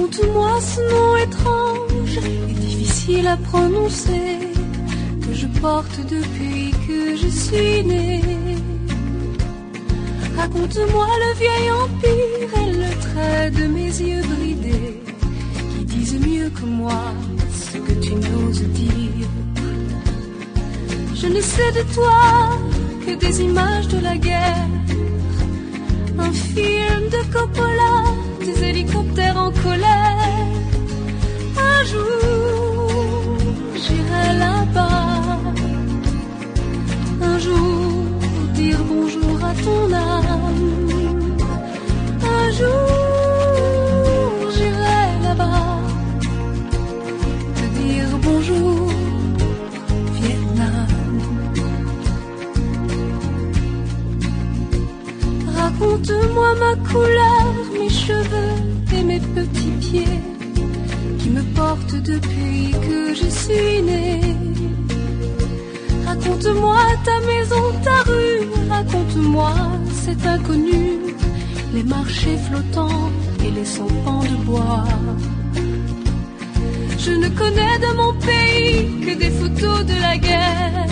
Raconte-moi ce nom étrange et difficile à prononcer que je porte depuis que je suis née. Raconte-moi le vieil empire et le trait de mes yeux bridés qui disent mieux que moi ce que tu n'oses dire. Je ne sais de toi que des images de la guerre, un film de Coppola, des hélicoptères en colère. Un jour, j'irai là-bas. Un jour, dire bonjour à ton âme. Un jour, j'irai là-bas. Te dire bonjour, Vietnam. Raconte-moi ma couleur, mes cheveux et mes petits pieds qui me portent depuis que je suis née. Raconte-moi ta maison, ta rue, raconte-moi cet inconnu, les marchés flottants et les sampans de bois. Je ne connais de mon pays que des photos de la guerre,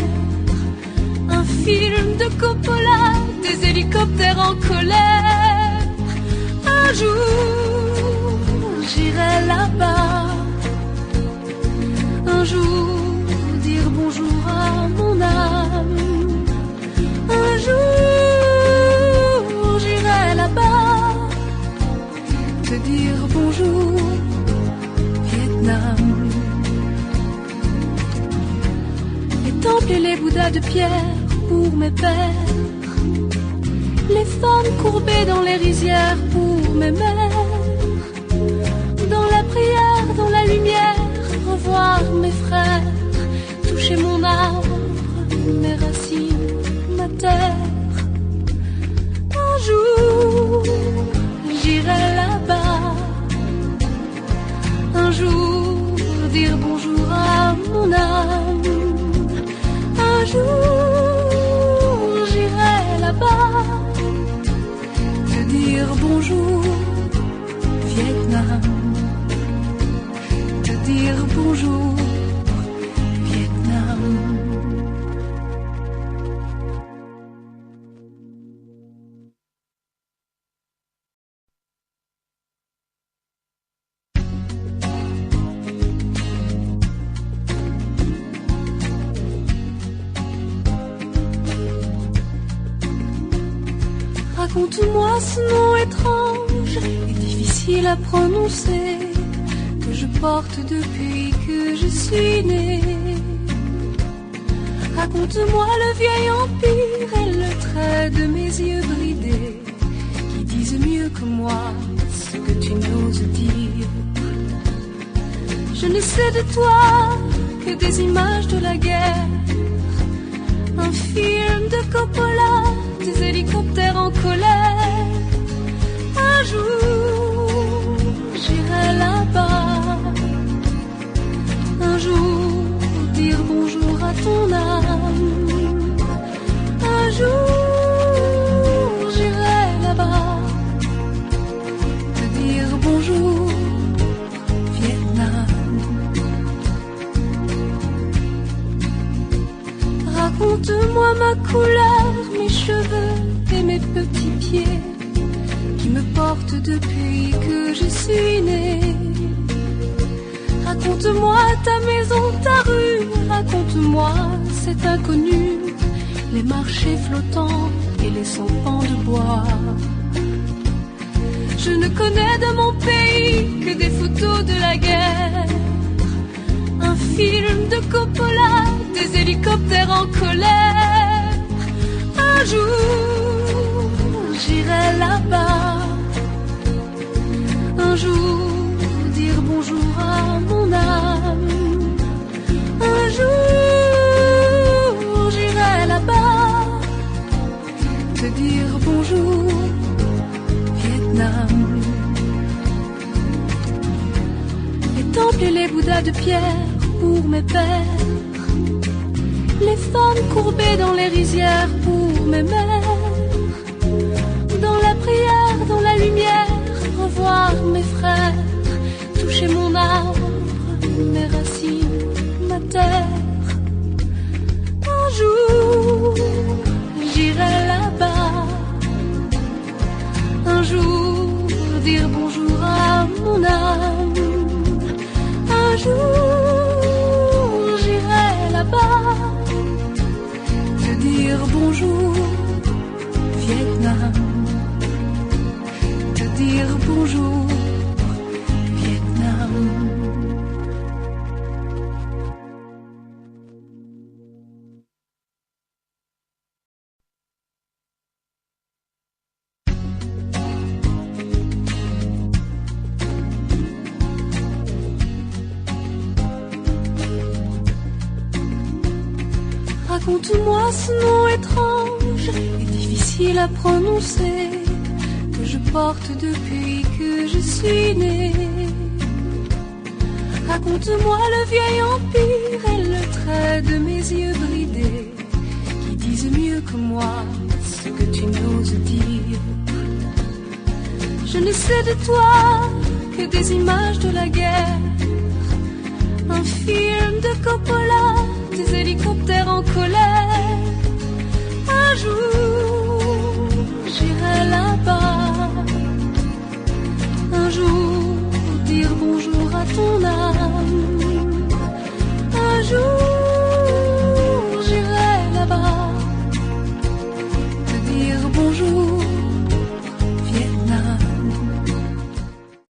un film de Coppola, des hélicoptères en colère. Un jour, j'irai là-bas. Un jour, dire bonjour à mon âme. Un jour, j'irai là-bas. Te dire bonjour, Vietnam. Les temples et les bouddhas de pierre pour mes pères, les femmes courbées dans les rizières pour mes mères. Dans la prière, dans la lumière, revoir mes frères, toucher mon arbre, mes racines, ma terre. Un jour, j'irai là-bas. Un jour, dire bonjour à mon âme. Un jour, j'irai là-bas. Te dire bonjour, Vietnam. Te dire bonjour, Vietnam. Raconte-moi ce nom étrange et difficile à prononcer que je porte depuis que je suis née. Raconte-moi le vieil empire et le trait de mes yeux bridés qui disent mieux que moi ce que tu n'oses dire. Je ne sais de toi que des images de la guerre, un film de Coppola, des hélicoptères en colère. Un jour, j'irai là-bas. Un jour, dire bonjour à ton âme. Un jour, j'irai là-bas. Te dire bonjour, Vietnam. Raconte-moi ma couleur, mes cheveux et mes petits pieds qui me portent depuis que je suis née. Raconte-moi ta maison, ta rue, raconte-moi cet inconnu, les marchés flottants et les sampans de bois. Je ne connais de mon pays que des photos de la guerre, un film de Coppola, des hélicoptères en colère. Un jour, j'irai là-bas. Un jour, dire bonjour à mon âme. Un jour, j'irai là-bas. Te dire bonjour, Vietnam. Les temples et les bouddhas de pierre pour mes pères, les femmes courbées dans les rizières pour mes mères. Dans la prière, dans la lumière, revoir mes frères, colère. Un jour, j'irai là-bas. Un jour, dire bonjour à mon âme. Un jour, j'irai là-bas. Te dire bonjour, Vietnam. Te dire bonjour, Vietnam. Raconte-moi ce nom étrange et difficile à prononcer que je porte depuis que je suis née. Raconte-moi le vieil empire et le trait de mes yeux bridés qui disent mieux que moi ce que tu n'oses dire. Je ne sais de toi que des images de la guerre, un film de Coppola, des hélicoptères en colère. Un jour, j'irai là-bas. Un jour, dire bonjour à ton